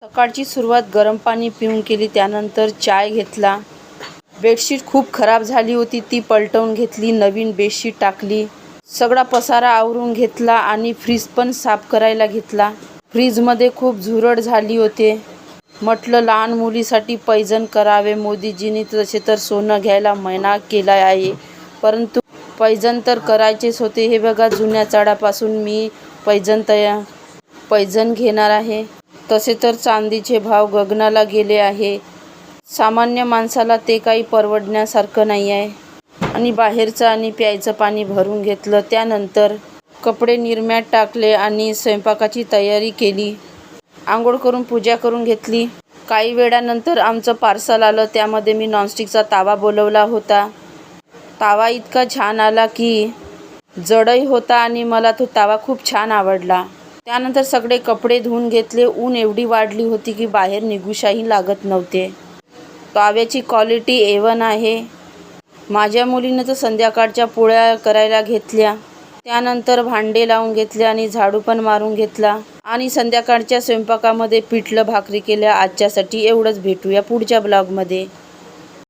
सकाळची सुरुवात गरम पाणी पिऊन केली, त्यानंतर चाय घेतला. बेडशीट खूप खराब झाली होती, ती पलटवून घेतली, नवीन बेडशीट टाकली. सगळा पसारा आवरून घेतला आणि फ्रीज पण साफ करायला घेतला. फ्रीजमध्ये खूप झुरळ झाली होते. म्हटलं लहान मुलीसाठी पैंजण करावे. मोदीजींनी तसे तर सोनं घ्यायला मना केला आहे, परंतु पैंजण तर करायचेच होते. हे बघा, जुन्या चाळापासून मी पैंजण घेणार आहे. तसे तर चांदीचे भाव गगनाला गेले आहे. सामान्य माणसाला ते काही परवडण्यासारखं नाही आहे. आणि बाहेरचं आणि प्यायचं पाणी भरून घेतलं. त्यानंतर कपडे निरम्यात टाकले आणि स्वयंपाकाची तयारी केली. आंघोळ करून पूजा करून घेतली. काही वेळानंतर आमचं पार्सल आलं. त्यामध्ये मी नॉनस्टिकचा तावा बोलवला होता. तावा इतका छान आला की जडही होता आणि मला तो तावा खूप छान आवडला. त्यानंतर सगळे कपडे धुवून घेतले. ऊन एवढी वाढली होती की बाहेर निघूशाही लागत नव्हते. ताव्याची क्वालिटी A1 आहे. माझ्या मुलीनं तर संध्याकाळच्या पोळ्या करायला घेतल्या. त्यानंतर भांडे लावून घेतले आणि झाडू पण मारून घेतला आणि संध्याकाळच्या स्वयंपाकामध्ये पिठलं भाकरी केल्या. आजच्यासाठी एवढंच. भेटूया पुढच्या ब्लॉगमध्ये.